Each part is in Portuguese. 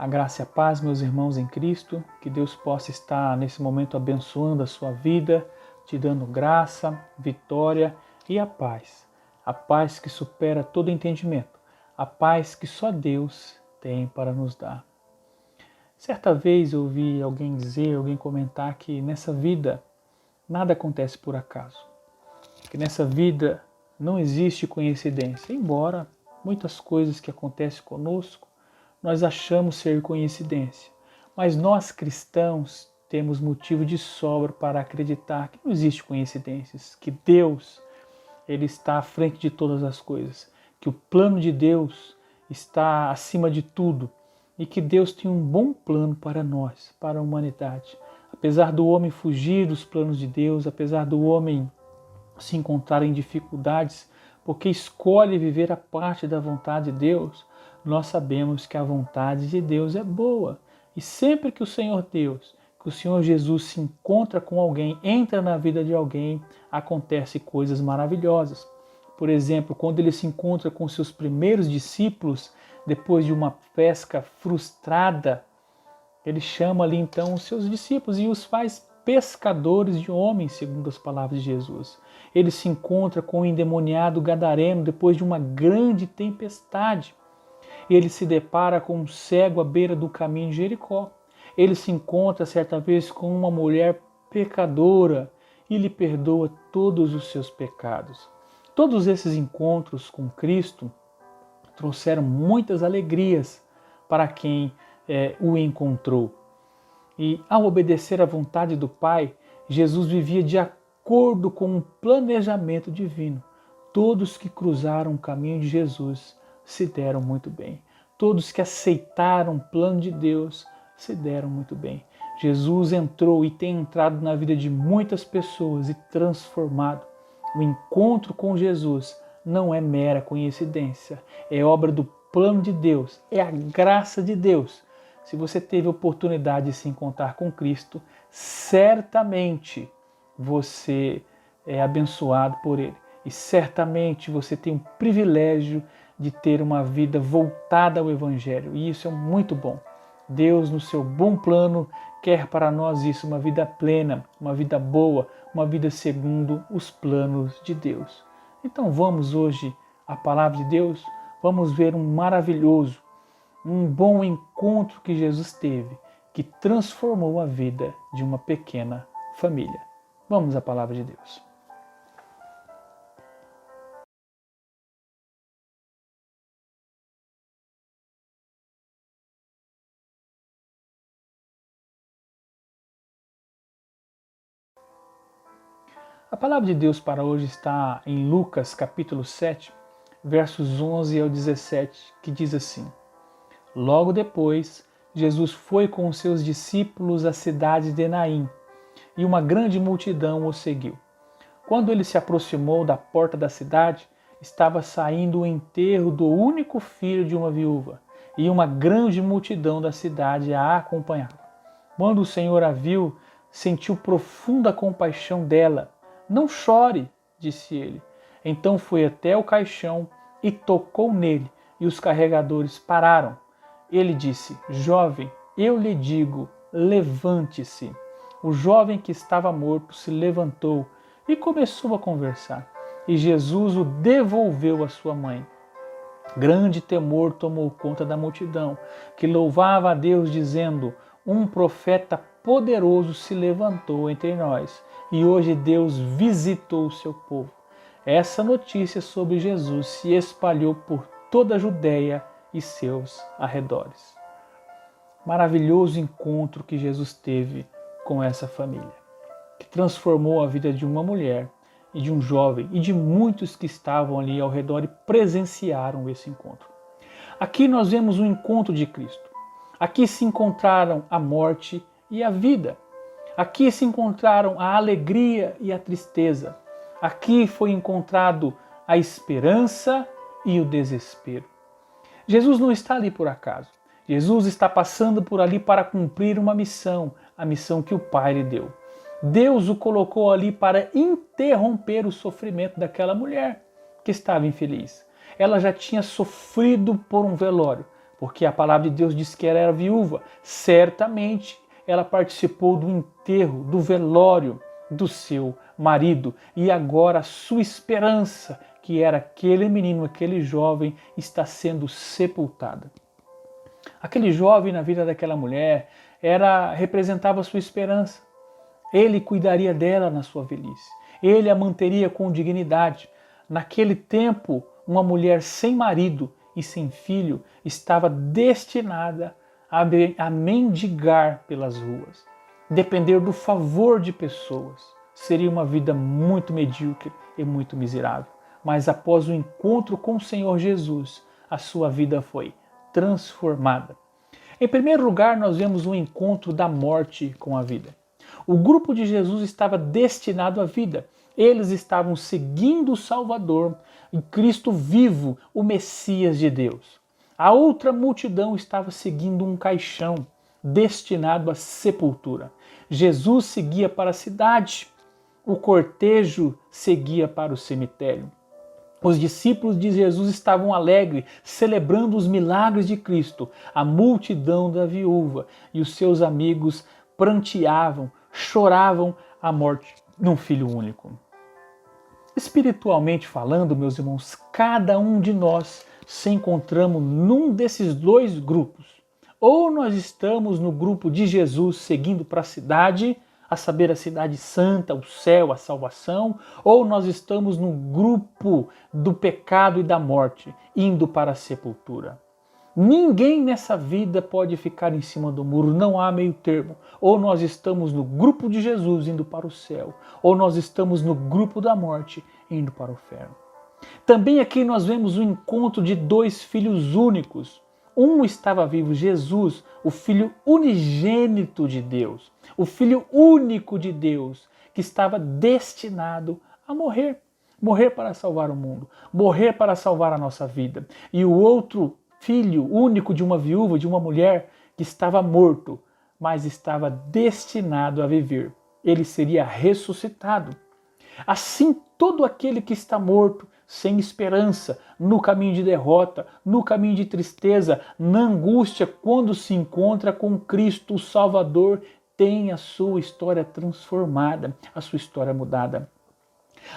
A graça e a paz, meus irmãos em Cristo, que Deus possa estar nesse momento abençoando a sua vida, te dando graça, vitória e a paz que supera todo entendimento, a paz que só Deus tem para nos dar. Certa vez eu ouvi alguém comentar que nessa vida nada acontece por acaso, que nessa vida não existe coincidência, embora muitas coisas que acontecem conosco nós achamos ser coincidência, mas nós cristãos temos motivo de sobra para acreditar que não existe coincidências, que Deus ele está à frente de todas as coisas, que o plano de Deus está acima de tudo e que Deus tem um bom plano para nós, para a humanidade. Apesar do homem fugir dos planos de Deus, apesar do homem se encontrar em dificuldades, porque escolhe viver a parte da vontade de Deus, nós sabemos que a vontade de Deus é boa. E sempre que o Senhor Deus, que o Senhor Jesus se encontra com alguém, entra na vida de alguém, acontecem coisas maravilhosas. Por exemplo, quando ele se encontra com seus primeiros discípulos, depois de uma pesca frustrada, ele chama ali então os seus discípulos e os faz pescadores de homens, segundo as palavras de Jesus. Ele se encontra com o endemoniado gadareno depois de uma grande tempestade. Ele se depara com um cego à beira do caminho de Jericó. Ele se encontra certa vez com uma mulher pecadora e lhe perdoa todos os seus pecados. Todos esses encontros com Cristo trouxeram muitas alegrias para quem o encontrou. E ao obedecer à vontade do Pai, Jesus vivia de acordo com um planejamento divino. Todos que cruzaram o caminho de Jesus se deram muito bem. Todos que aceitaram o plano de Deus se deram muito bem. Jesus entrou e tem entrado na vida de muitas pessoas e transformado. O encontro com Jesus não é mera coincidência, é obra do plano de Deus, é a graça de Deus. Se você teve a oportunidade de se encontrar com Cristo, certamente você é abençoado por Ele. E certamente você tem o privilégio de ter uma vida voltada ao Evangelho. E isso é muito bom. Deus, no seu bom plano, quer para nós isso, uma vida plena, uma vida boa, uma vida segundo os planos de Deus. Então vamos hoje à palavra de Deus, vamos ver um maravilhoso, um bom encontro que Jesus teve, que transformou a vida de uma pequena família. Vamos à palavra de Deus. A palavra de Deus para hoje está em Lucas capítulo 7, versos 11 ao 17, que diz assim: Logo depois, Jesus foi com os seus discípulos à cidade de Naim, e uma grande multidão o seguiu. Quando ele se aproximou da porta da cidade, estava saindo o enterro do único filho de uma viúva, e uma grande multidão da cidade a acompanhava. Quando o Senhor a viu, sentiu profunda compaixão dela. Não chore, disse ele. Então foi até o caixão e tocou nele, e os carregadores pararam. Ele disse: Jovem, eu lhe digo, levante-se. O jovem que estava morto se levantou e começou a conversar, e Jesus o devolveu à sua mãe. Grande temor tomou conta da multidão, que louvava a Deus, dizendo: Um profeta poderoso se levantou entre nós, e hoje Deus visitou o seu povo. Essa notícia sobre Jesus se espalhou por toda a Judéia e seus arredores. Maravilhoso encontro que Jesus teve com essa família, que transformou a vida de uma mulher e de um jovem e de muitos que estavam ali ao redor e presenciaram esse encontro. Aqui nós vemos o encontro de Cristo. Aqui se encontraram a morte e a vida. Aqui se encontraram a alegria e a tristeza. Aqui foi encontrado a esperança e o desespero. Jesus não está ali por acaso. Jesus está passando por ali para cumprir uma missão, a missão que o Pai lhe deu. Deus o colocou ali para interromper o sofrimento daquela mulher que estava infeliz. Ela já tinha sofrido por um velório, porque a palavra de Deus diz que ela era viúva. Certamente ela participou do enterro, do velório do seu marido, e agora a sua esperança, que era aquele menino, aquele jovem, está sendo sepultada. Aquele jovem na vida daquela mulher representava a sua esperança. Ele cuidaria dela na sua velhice. Ele a manteria com dignidade. Naquele tempo, uma mulher sem marido e sem filho estava destinada a mendigar pelas ruas, depender do favor de pessoas. Seria uma vida muito medíocre e muito miserável. Mas após o encontro com o Senhor Jesus, a sua vida foi transformada. Em primeiro lugar, nós vemos o encontro da morte com a vida. O grupo de Jesus estava destinado à vida. Eles estavam seguindo o Salvador, o Cristo vivo, o Messias de Deus. A outra multidão estava seguindo um caixão destinado à sepultura. Jesus seguia para a cidade, o cortejo seguia para o cemitério. Os discípulos de Jesus estavam alegres, celebrando os milagres de Cristo. A multidão da viúva e os seus amigos pranteavam, choravam a morte de um filho único. Espiritualmente falando, meus irmãos, cada um de nós se encontramos num desses dois grupos. Ou nós estamos no grupo de Jesus seguindo para a cidade, a saber, a cidade santa, o céu, a salvação, ou nós estamos no grupo do pecado e da morte, indo para a sepultura. Ninguém nessa vida pode ficar em cima do muro, não há meio termo. Ou nós estamos no grupo de Jesus indo para o céu, ou nós estamos no grupo da morte indo para o inferno. Também aqui nós vemos o encontro de dois filhos únicos. Um estava vivo, Jesus, o Filho unigênito de Deus, o Filho único de Deus, que estava destinado a morrer. Morrer para salvar o mundo, morrer para salvar a nossa vida. E o outro filho único de uma viúva, de uma mulher, que estava morto, mas estava destinado a viver. Ele seria ressuscitado. Assim, todo aquele que está morto, sem esperança, no caminho de derrota, no caminho de tristeza, na angústia, quando se encontra com Cristo, o Salvador, tem a sua história transformada, a sua história mudada.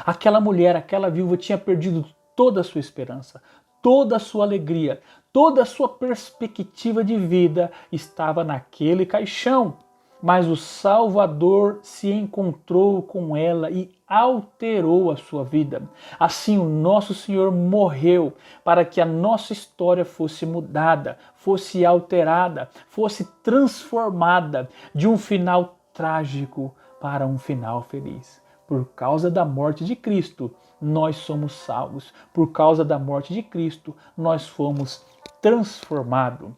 Aquela mulher, aquela viúva tinha perdido toda a sua esperança, toda a sua alegria, toda a sua perspectiva de vida estava naquele caixão. Mas o Salvador se encontrou com ela e alterou a sua vida. Assim, o nosso Senhor morreu para que a nossa história fosse mudada, fosse alterada, fosse transformada de um final trágico para um final feliz. Por causa da morte de Cristo, nós somos salvos. Por causa da morte de Cristo, nós fomos transformados.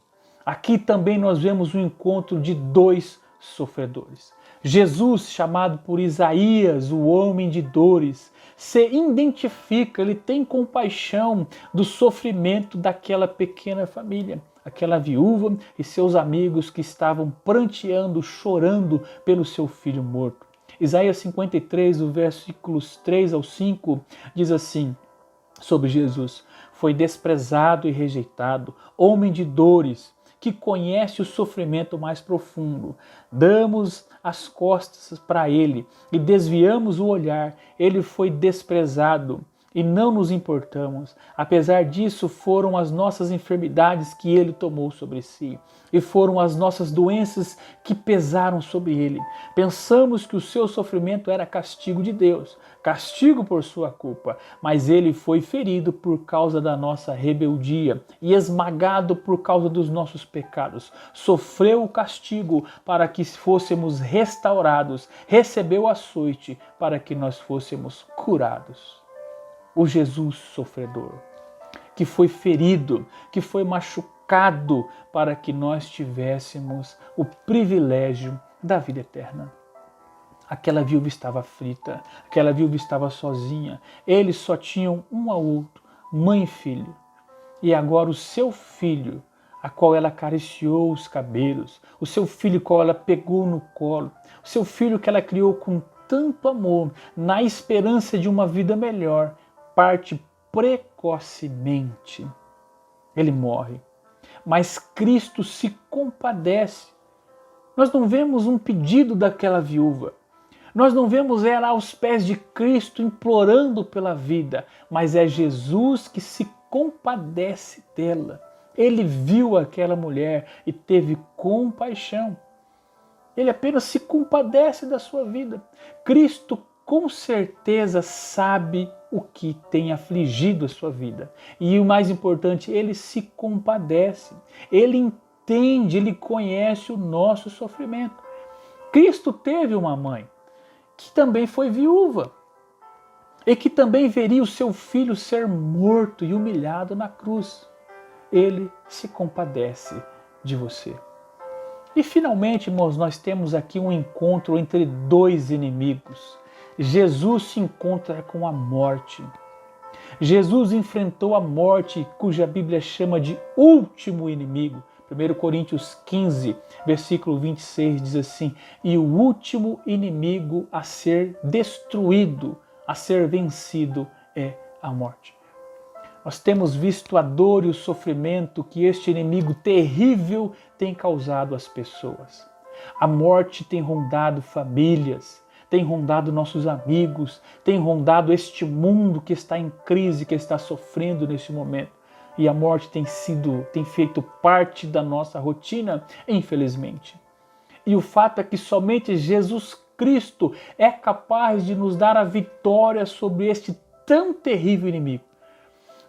Aqui também nós vemos o encontro de dois sofredores. Jesus, chamado por Isaías, o homem de dores, se identifica, ele tem compaixão do sofrimento daquela pequena família, aquela viúva e seus amigos que estavam pranteando, chorando pelo seu filho morto. Isaías 53, o versículos 3 ao 5, diz assim sobre Jesus: foi desprezado e rejeitado, homem de dores, que conhece o sofrimento mais profundo. Damos as costas para ele e desviamos o olhar. Ele foi desprezado e não nos importamos. Apesar disso, foram as nossas enfermidades que ele tomou sobre si, e foram as nossas doenças que pesaram sobre ele. Pensamos que o seu sofrimento era castigo de Deus, castigo por sua culpa, mas ele foi ferido por causa da nossa rebeldia e esmagado por causa dos nossos pecados. Sofreu o castigo para que fôssemos restaurados, recebeu o açoite para que nós fôssemos curados. O Jesus sofredor, que foi ferido, que foi machucado para que nós tivéssemos o privilégio da vida eterna. Aquela viúva estava aflita, aquela viúva estava sozinha, eles só tinham um ao outro, mãe e filho. E agora o seu filho, a qual ela acariciou os cabelos, o seu filho, qual ela pegou no colo, o seu filho que ela criou com tanto amor, na esperança de uma vida melhor, parte precocemente. Ele morre. mas Cristo se compadece. Nós não vemos um pedido daquela viúva. Nós não vemos ela aos pés de Cristo implorando pela vida, mas é Jesus que se compadece dela. Ele viu aquela mulher e teve compaixão. Ele apenas se compadece da sua vida. Cristo com certeza sabe o que tem afligido a sua vida. E o mais importante, ele se compadece. Ele entende, ele conhece o nosso sofrimento. Cristo teve uma mãe que também foi viúva e que também veria o seu filho ser morto e humilhado na cruz. Ele se compadece de você. E finalmente, irmãos, nós temos aqui um encontro entre dois inimigos. Jesus se encontra com a morte. Jesus enfrentou a morte, cuja Bíblia chama de último inimigo. 1 Coríntios 15, versículo 26 diz assim: e o último inimigo a ser destruído, a ser vencido é a morte. Nós temos visto a dor e o sofrimento que este inimigo terrível tem causado às pessoas. A morte tem rondado famílias, tem rondado nossos amigos, tem rondado este mundo que está em crise, que está sofrendo neste momento. E a morte tem feito parte da nossa rotina, infelizmente. E o fato é que somente Jesus Cristo é capaz de nos dar a vitória sobre este tão terrível inimigo.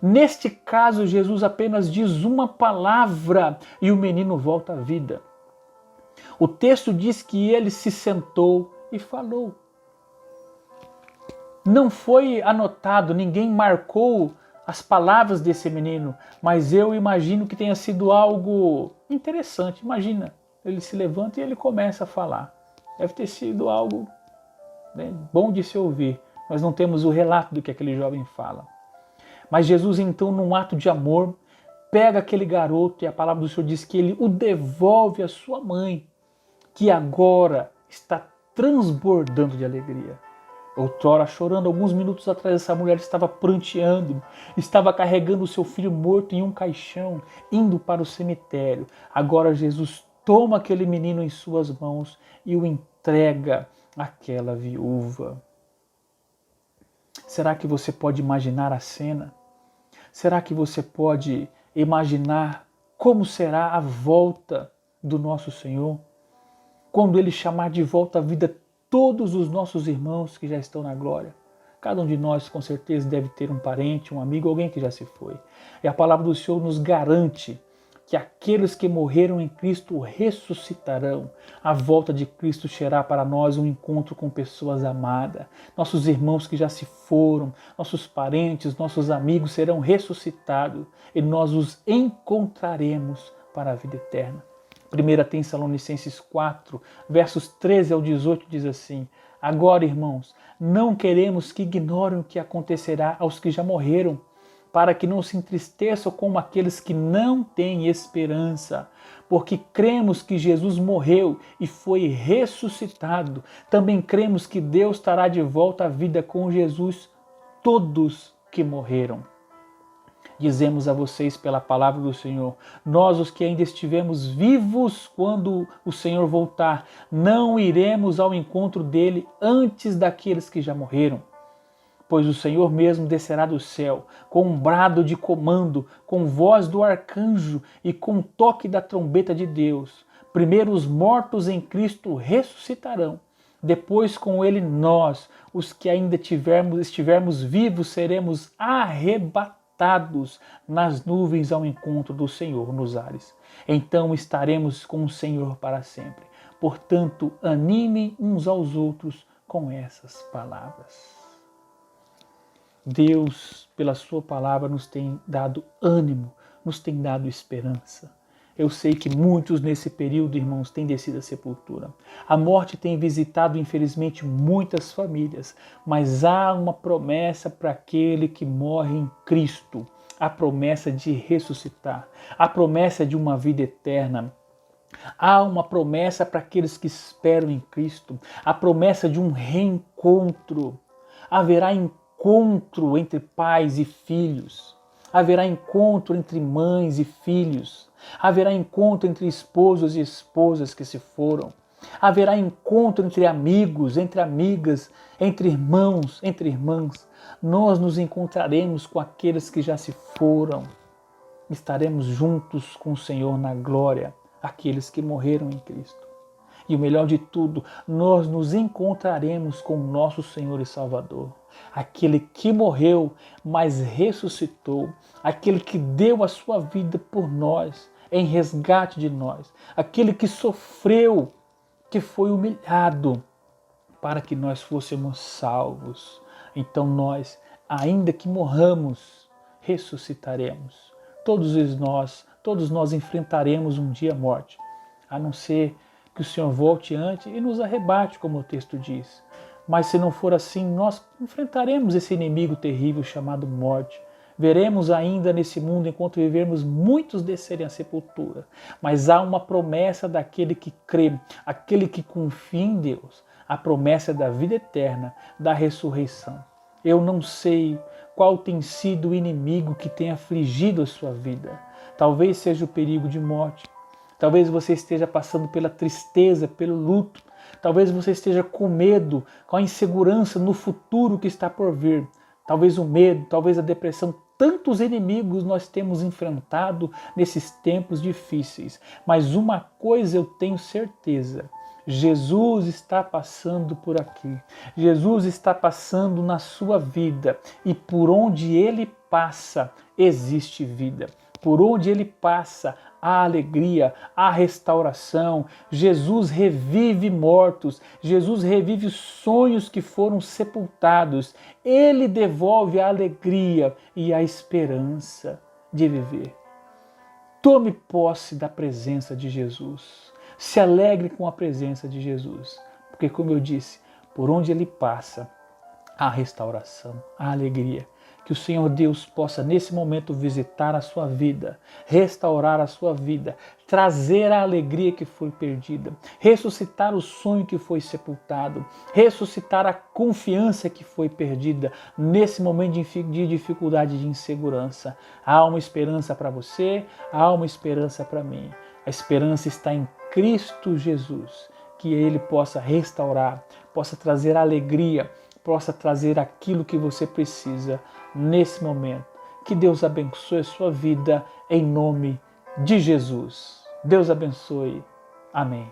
Neste caso, Jesus apenas diz uma palavra e o menino volta à vida. O texto diz que ele se sentou e falou. Não foi anotado, ninguém marcou as palavras desse menino, mas eu imagino que tenha sido algo interessante. Imagina, ele se levanta e ele começa a falar. Deve ter sido algo bom de se ouvir. Nós não temos o relato do que aquele jovem fala. Mas Jesus, então, num ato de amor, pega aquele garoto e a palavra do Senhor diz que ele o devolve à sua mãe, que agora está transbordando de alegria. Outrora, chorando, alguns minutos atrás, essa mulher estava pranteando, estava carregando o seu filho morto em um caixão, indo para o cemitério. Agora Jesus toma aquele menino em suas mãos e o entrega àquela viúva. Será que você pode imaginar a cena? Será que você pode imaginar como será a volta do nosso Senhor? Quando Ele chamar de volta à vida todos os nossos irmãos que já estão na glória. Cada um de nós com certeza deve ter um parente, um amigo, alguém que já se foi. E a palavra do Senhor nos garante que aqueles que morreram em Cristo ressuscitarão. A volta de Cristo será para nós um encontro com pessoas amadas. Nossos irmãos que já se foram, nossos parentes, nossos amigos serão ressuscitados e nós os encontraremos para a vida eterna. 1 Tessalonicenses 4, versos 13 ao 18 diz assim: agora, irmãos, não queremos que ignorem o que acontecerá aos que já morreram, para que não se entristeçam como aqueles que não têm esperança. Porque cremos que Jesus morreu e foi ressuscitado. Também cremos que Deus trará de volta à vida com Jesus todos que morreram. Dizemos a vocês pela palavra do Senhor, nós os que ainda estivemos vivos quando o Senhor voltar, não iremos ao encontro dele antes daqueles que já morreram. Pois o Senhor mesmo descerá do céu, com um brado de comando, com voz do arcanjo e com toque da trombeta de Deus. Primeiro os mortos em Cristo ressuscitarão. Depois com ele nós, os que ainda estivermos vivos, seremos arrebatados nas nuvens ao encontro do Senhor nos ares. Então estaremos com o Senhor para sempre. Portanto, animem uns aos outros com essas palavras. Deus, pela sua palavra, nos tem dado ânimo, nos tem dado esperança. Eu sei que muitos nesse período, irmãos, têm descido à sepultura. A morte tem visitado, infelizmente, muitas famílias, mas há uma promessa para aquele que morre em Cristo, a promessa de ressuscitar, a promessa de uma vida eterna. Há uma promessa para aqueles que esperam em Cristo, a promessa de um reencontro. Haverá encontro entre pais e filhos. haverá encontro entre mães e filhos, haverá encontro entre esposos e esposas que se foram, haverá encontro entre amigos, entre amigas, entre irmãos, entre irmãs. Nós nos encontraremos com aqueles que já se foram. Estaremos juntos com o Senhor na glória, aqueles que morreram em Cristo. E o melhor de tudo, nós nos encontraremos com o nosso Senhor e Salvador, aquele que morreu, mas ressuscitou, aquele que deu a sua vida por nós, em resgate de nós, aquele que sofreu, que foi humilhado, para que nós fôssemos salvos. Então nós, ainda que morramos, ressuscitaremos. Todos nós enfrentaremos um dia a morte, a não ser que o Senhor volte antes e nos arrebate, como o texto diz. Mas se não for assim, nós enfrentaremos esse inimigo terrível chamado morte. Veremos ainda nesse mundo, enquanto vivermos, muitos descerem à sepultura. Mas há uma promessa daquele que crê, aquele que confia em Deus, a promessa da vida eterna, da ressurreição. Eu não sei qual tem sido o inimigo que tem afligido a sua vida. Talvez seja o perigo de morte. Talvez você esteja passando pela tristeza, pelo luto. Talvez você esteja com medo, com a insegurança no futuro que está por vir. Talvez o medo, talvez a depressão. Tantos inimigos nós temos enfrentado nesses tempos difíceis. Mas uma coisa eu tenho certeza. Jesus está passando por aqui. Jesus está passando na sua vida. E por onde Ele passa, existe vida. Por onde Ele passa, há alegria, há restauração. Jesus revive mortos. Jesus revive sonhos que foram sepultados. Ele devolve a alegria e a esperança de viver. Tome posse da presença de Jesus. Se alegre com a presença de Jesus. Porque, como eu disse, por onde Ele passa, há restauração, há alegria. Que o Senhor Deus possa, nesse momento, visitar a sua vida, restaurar a sua vida, trazer a alegria que foi perdida, ressuscitar o sonho que foi sepultado, ressuscitar a confiança que foi perdida nesse momento de dificuldade, de insegurança. Há uma esperança para você, há uma esperança para mim. A esperança está em Cristo Jesus, que Ele possa restaurar, possa trazer alegria, possa trazer aquilo que você precisa nesse momento. Que Deus abençoe a sua vida em nome de Jesus. Deus abençoe. Amém.